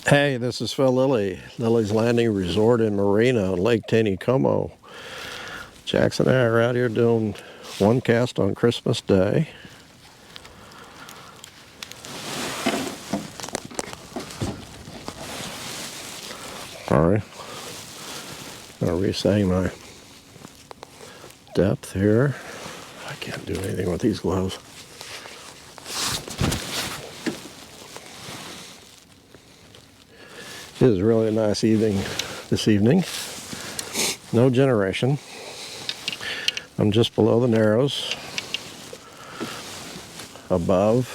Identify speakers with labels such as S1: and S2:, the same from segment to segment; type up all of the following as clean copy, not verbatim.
S1: Hey, this is Phil Lilley, Lilley's Landing Resort and Marina on Lake Taneycomo. Jackson and I are out here doing one cast on Christmas Day. Sorry, I'm going to reset my depth here. I can't do anything with these gloves. It is really a nice evening this evening. No generation. I'm just below the Narrows, above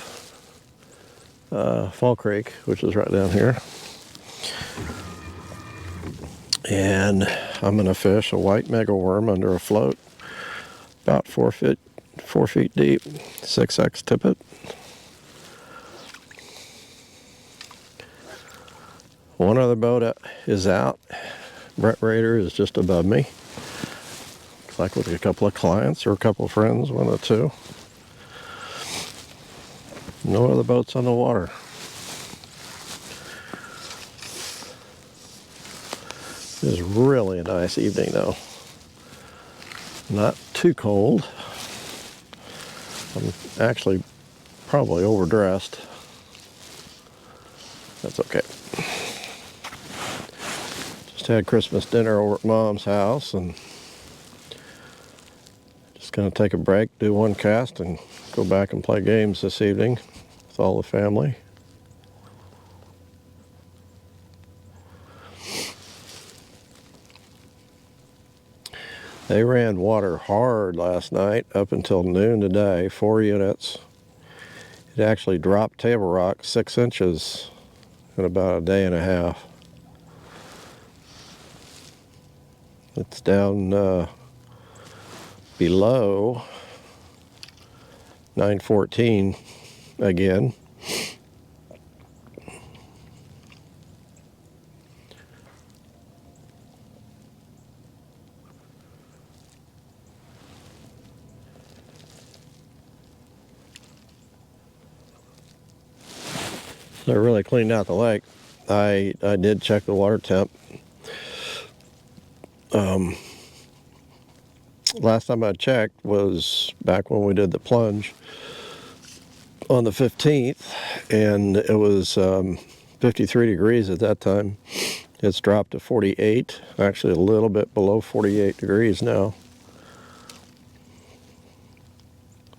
S1: Fall Creek, which is right down here. And I'm going to fish a white megaworm under a float, about 4 feet deep, 6X tippet. One other boat is out. Brett Rader is just above me. Looks like with a couple of clients or a couple of friends, one or two. No other boats on the water. It is really a nice evening though. Not too cold. I'm actually probably overdressed. That's okay. Just had Christmas dinner over at Mom's house and just going to take a break, do one cast, and go back and play games this evening with all the family. They ran water hard last night up until noon today, 4 units. It actually dropped Table Rock 6 inches in about a day and a half. It's down below 914 again. They're really cleaned out the lake. I did check the water temp. Last time I checked was back when we did the plunge on the 15th, and it was 53 degrees at that time. It's dropped to 48, actually a little bit below 48 degrees now.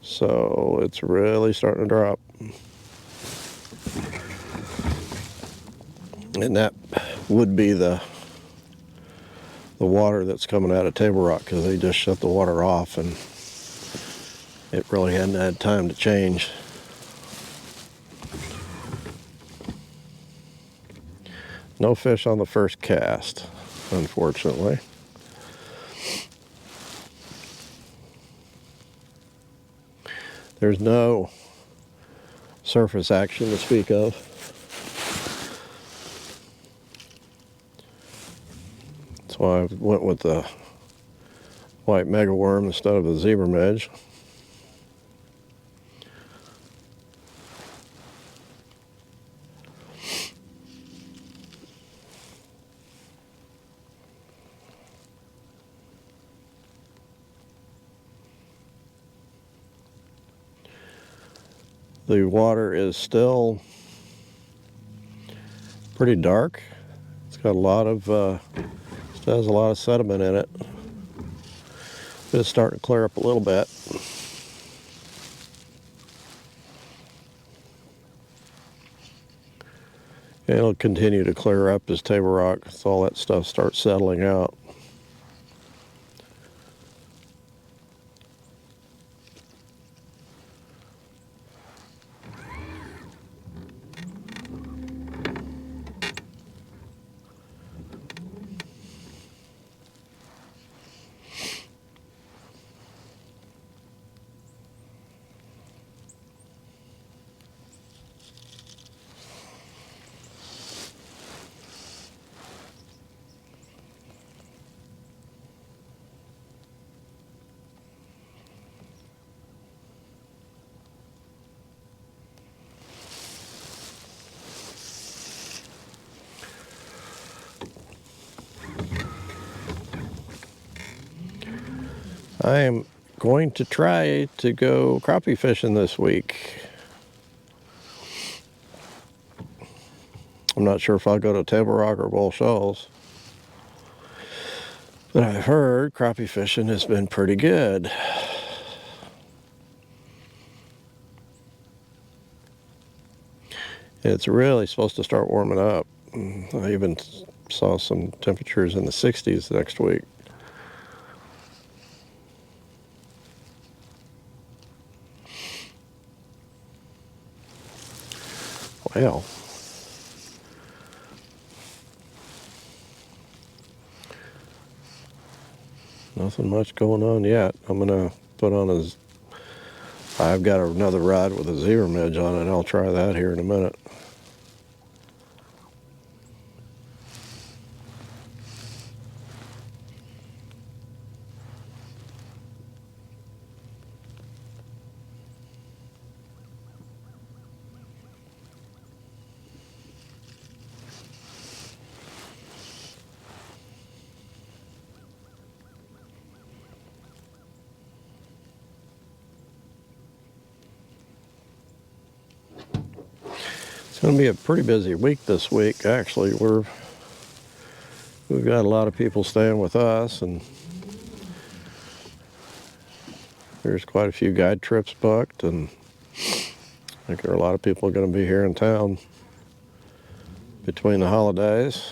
S1: So it's really starting to drop. And that would be the water that's coming out of Table Rock, because they just shut the water off and it really hadn't had time to change. No fish on the first cast, unfortunately. There's no surface action to speak of. That's why I went with the white megaworm instead of the zebra midge. The water is still pretty dark. It's got a lot of still has a lot of sediment in it. But it's starting to clear up a little bit. And it'll continue to clear up as Table Rock, as all that stuff starts settling out. I am going to try to go crappie fishing this week. I'm not sure if I'll go to Table Rock or Bull Shoals, but I've heard crappie fishing has been pretty good. It's really supposed to start warming up. I even saw some temperatures in the 60s next week. Well, nothing much going on yet. I'm gonna put on I've got another rod with a zebra midge on it. I'll try that here in a minute. It's going to be a pretty busy week this week. Actually, we've got a lot of people staying with us, and there's quite a few guide trips booked, and I think there are a lot of people going to be here in town between the holidays.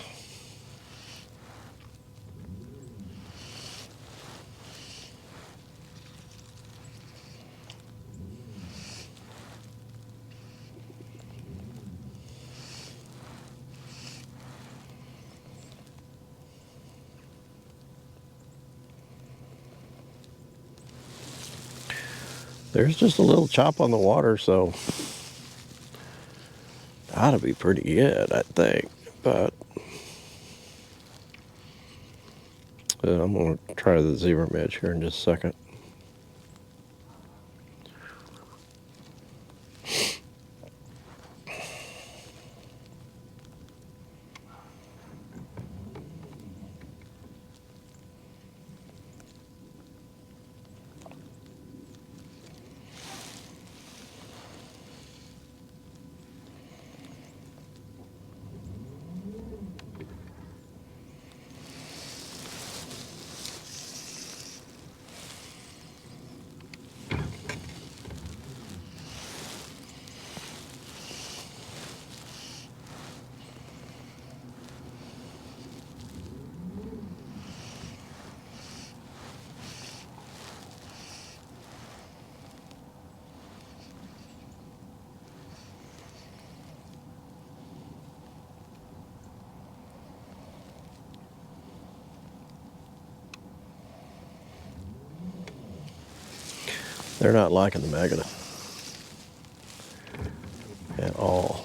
S1: There's just a little chop on the water, so ought to be pretty good, I think. But I'm going to try the zebra midge here in just a second. They're not liking the maggot at all.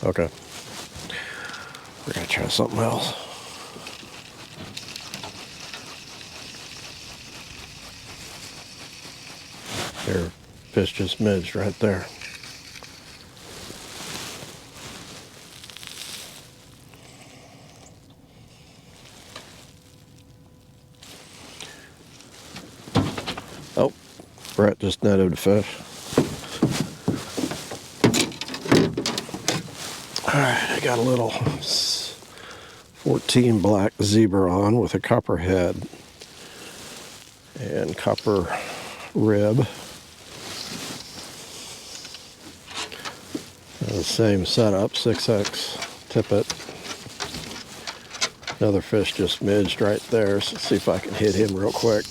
S1: Okay. We're going to try something else. There, fish just midged right there. Oh, Brett just netted a fish. All right, I got a little 14 black zebra on with a copper head and copper rib. The same setup, 6X tippet. Another fish just midged right there, so let's see if I can hit him real quick.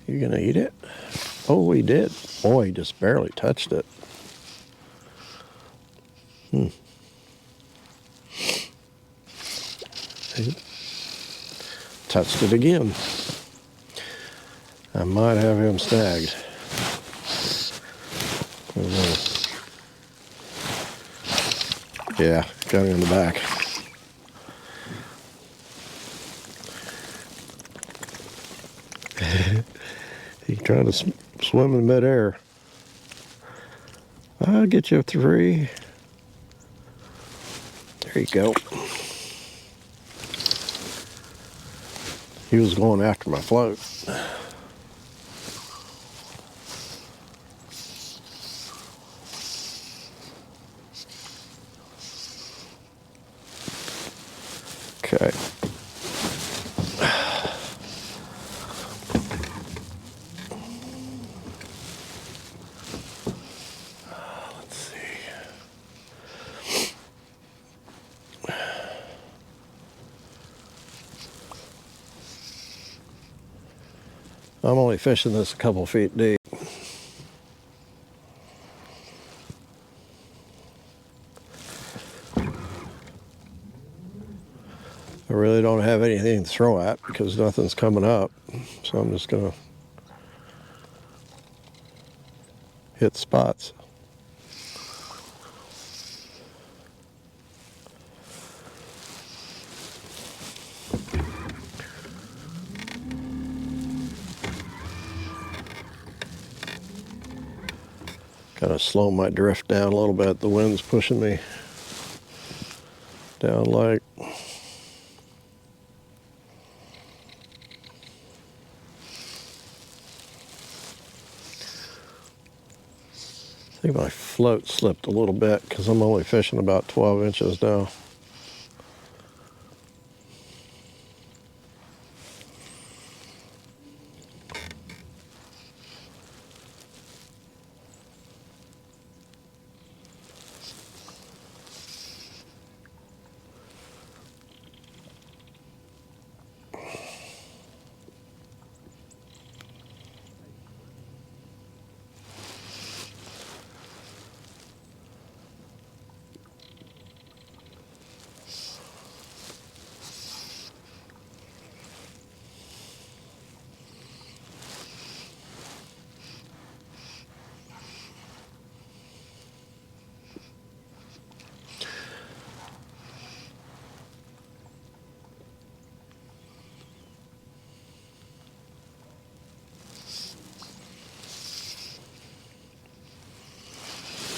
S1: You gonna eat it? Oh, he did. Boy, he just barely touched it. He touched it again. I might have him snagged. I don't know. Yeah, got him in the back. He trying to swim in midair. I'll get you 3. There you go. He was going after my float. Okay. Let's see. I'm only fishing this a couple feet deep. I really don't have anything to throw at because nothing's coming up. So I'm just going to hit spots. Kind of slow my drift down a little bit. The wind's pushing me down like. I think my float slipped a little bit because I'm only fishing about 12 inches now.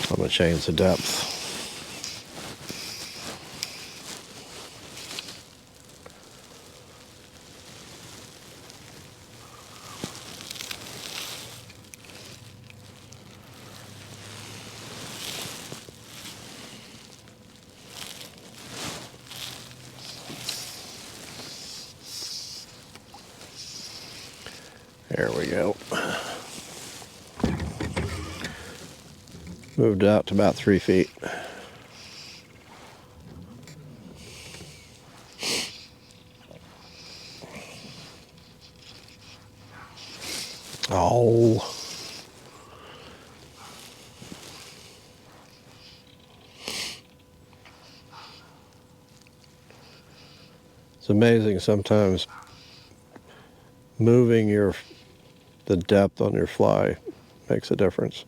S1: I'm going to change the depth. There we go. Moved out to about 3 feet. Oh. It's amazing sometimes moving the depth on your fly makes a difference.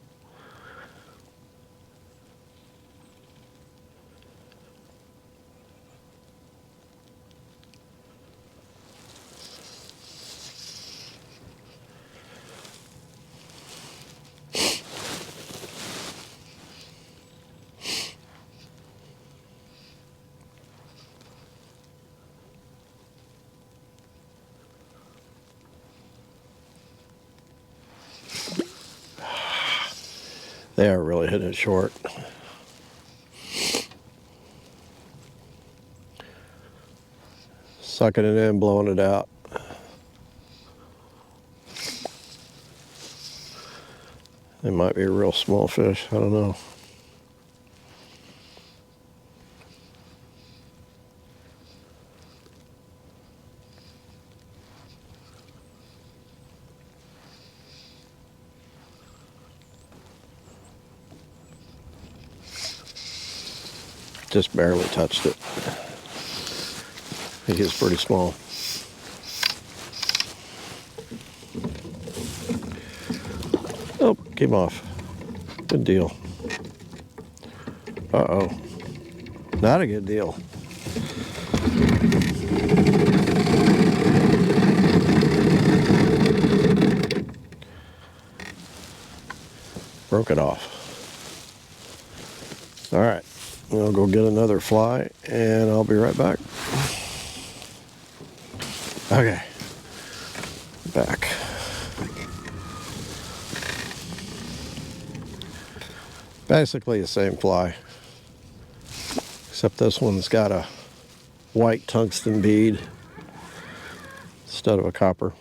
S1: They are really hitting it short. Sucking it in, blowing it out. They might be a real small fish, I don't know. just barely touched it. I think it's pretty small. Oh, came off. Good deal. Uh-oh. Not a good deal. Broke it off. All right. I'll go get another fly, and I'll be right back. Okay. Back. Basically the same fly, except this one's got a white tungsten bead instead of a copper.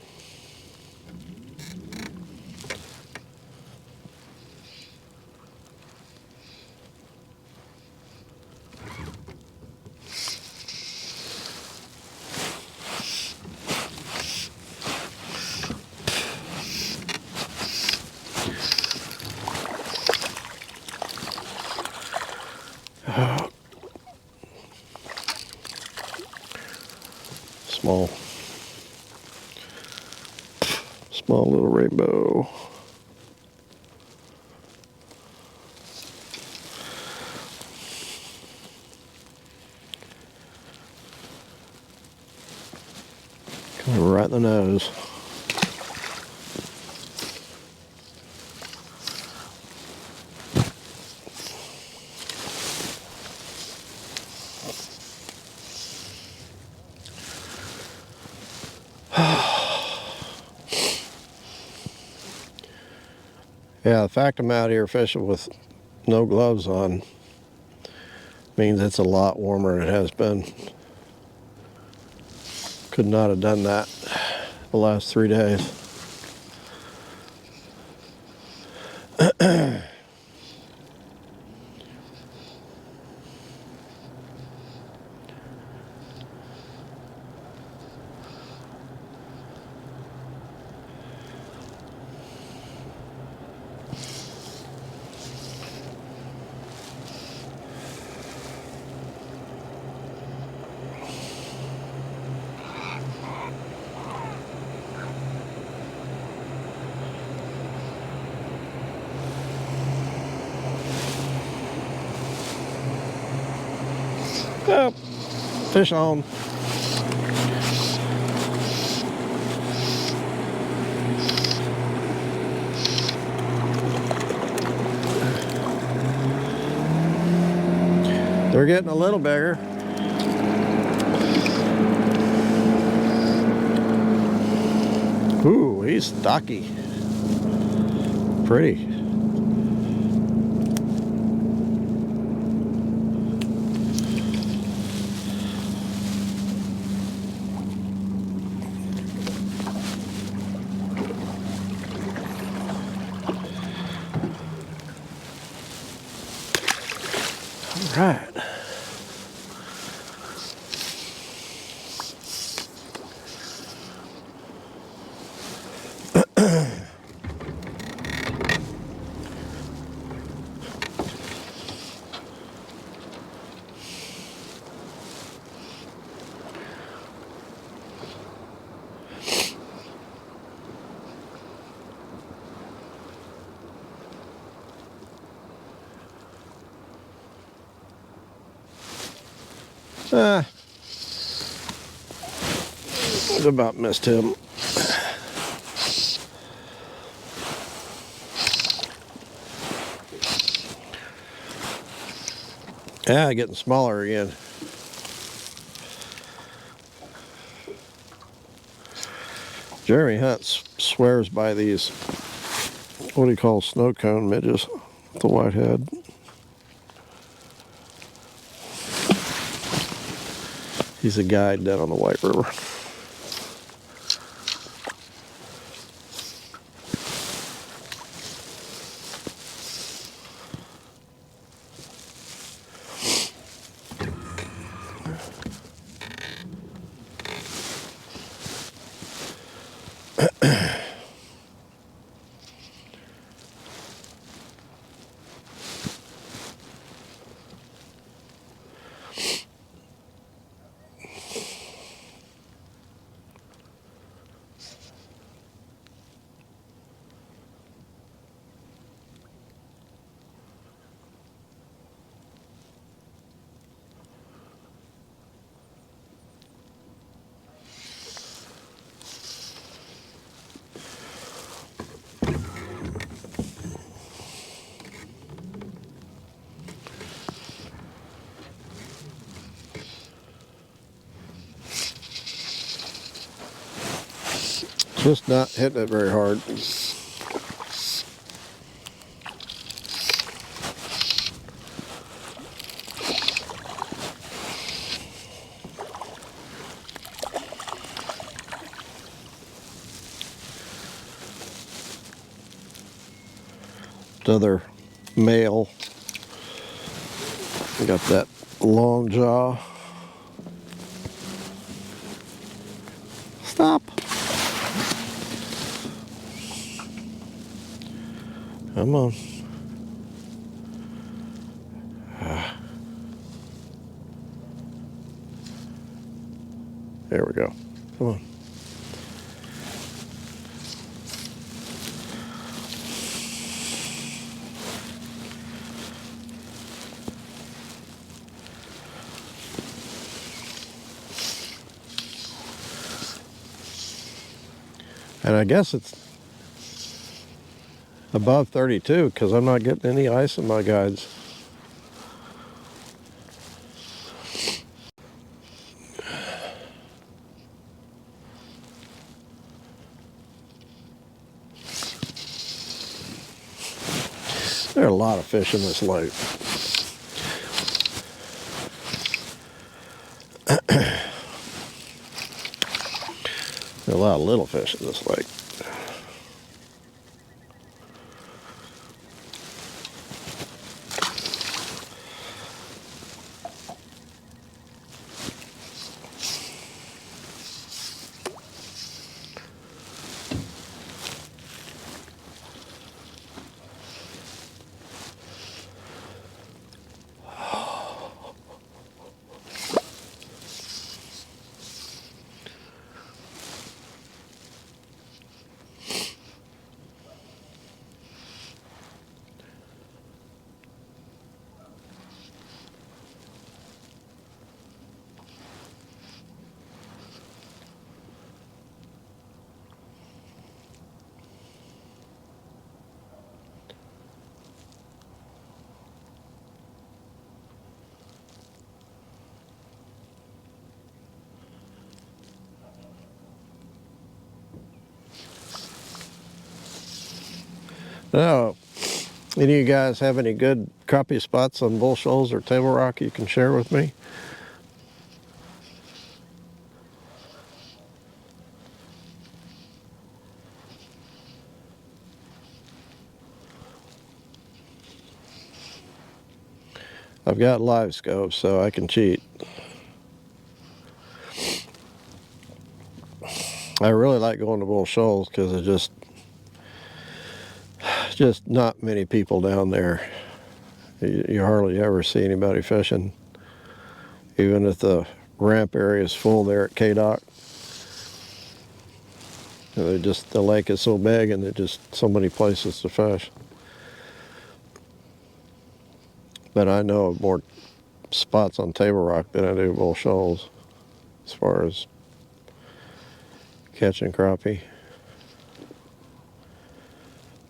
S1: Small little rainbow. Coming right in the nose. Yeah, the fact I'm out here fishing with no gloves on means it's a lot warmer than it has been. Could not have done that the last 3 days. Oh, fish on. They're getting a little bigger. Ooh, he's stocky. Pretty. All right. About missed him. Yeah, getting smaller again. Jeremy Hunt swears by these, what he calls snow cone midges, the whitehead. He's a guide down on the White River. Just not hitting it very hard. Other male. We got that long jaw. Stop. Come on. There we go. Come on. And I guess it's above 32 because I'm not getting any ice in my guides. There are a lot of fish in this lake. There are a lot of little fish in this lake. Now, any of you guys have any good crappie spots on Bull Shoals or Table Rock you can share with me? I've got live scopes, so I can cheat. I really like going to Bull Shoals because it's just not many people down there. You hardly ever see anybody fishing, even if the ramp area is full there at K-Dock. The lake is so big and there's just so many places to fish. But I know of more spots on Table Rock than I do Bull Shoals as far as catching crappie.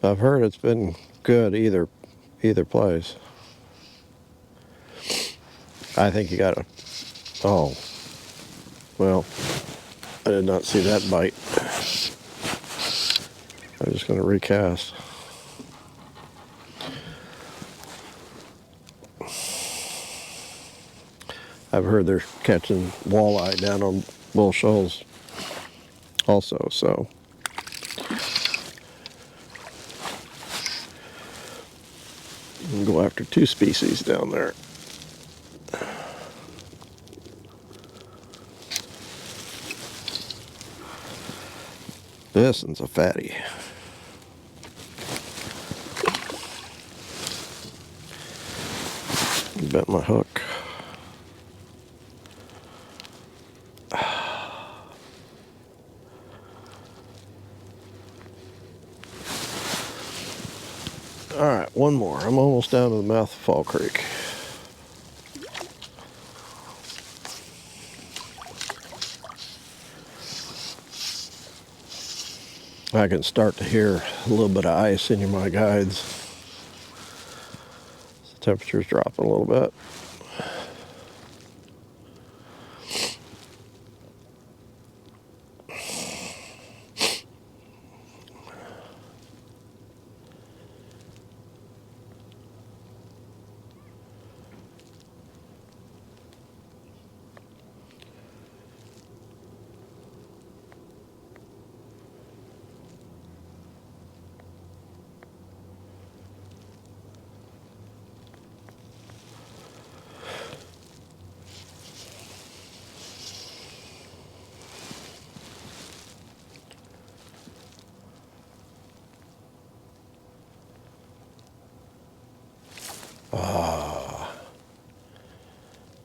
S1: I've heard it's been good either place. I think you gotta, oh, well, I did not see that bite. I'm just gonna recast. I've heard they're catching walleye down on Bull Shoals also, so. You can go after two species down there. This one's a fatty. Bent my hook. All right, one more. I'm almost down to the mouth of Fall Creek. I can start to hear a little bit of ice in my guides. The temperature's dropping a little bit.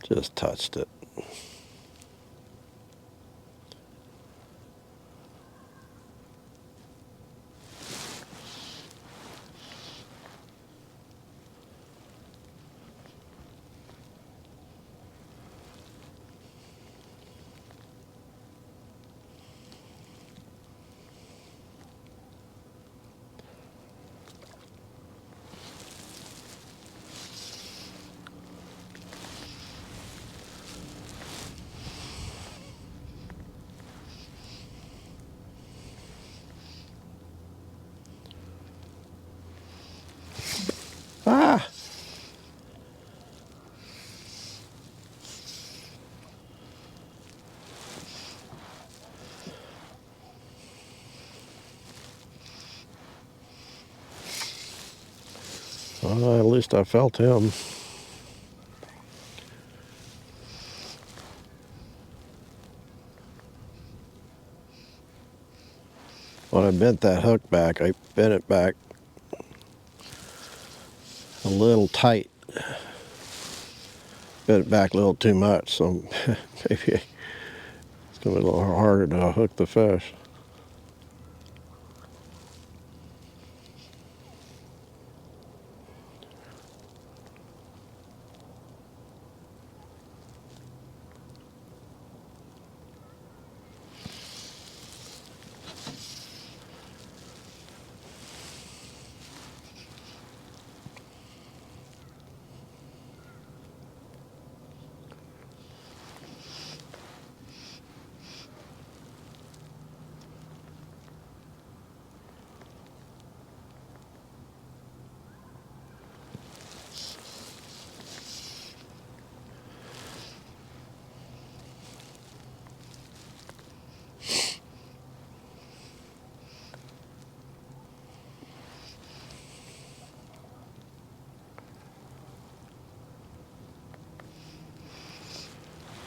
S1: Just touched it. Ah! Well, at least I felt him. When I bent that hook back, I bent it back a little tight. Bent it back a little too much, so maybe it's going to be a little harder to hook the fish.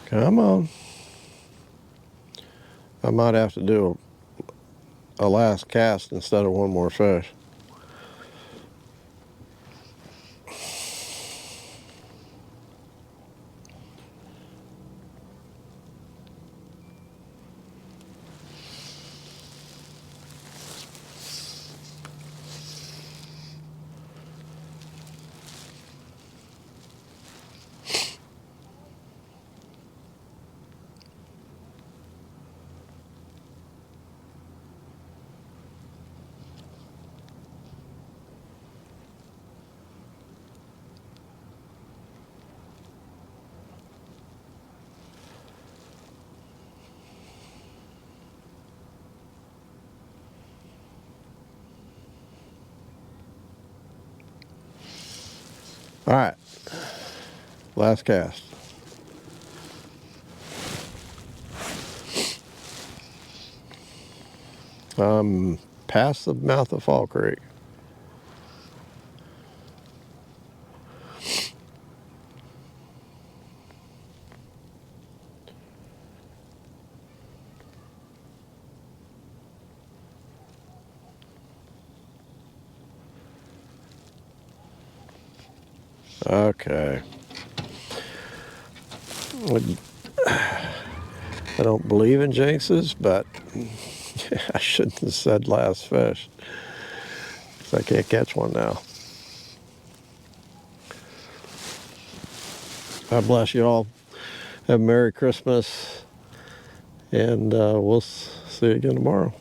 S1: Come on. I might have to do a last cast instead of one more fish. All right, last cast. Past the mouth of Fall Creek. Okay. I don't believe in jinxes, but I shouldn't have said last fish, 'cause I can't catch one now. God bless you all. Have a Merry Christmas, and we'll see you again tomorrow.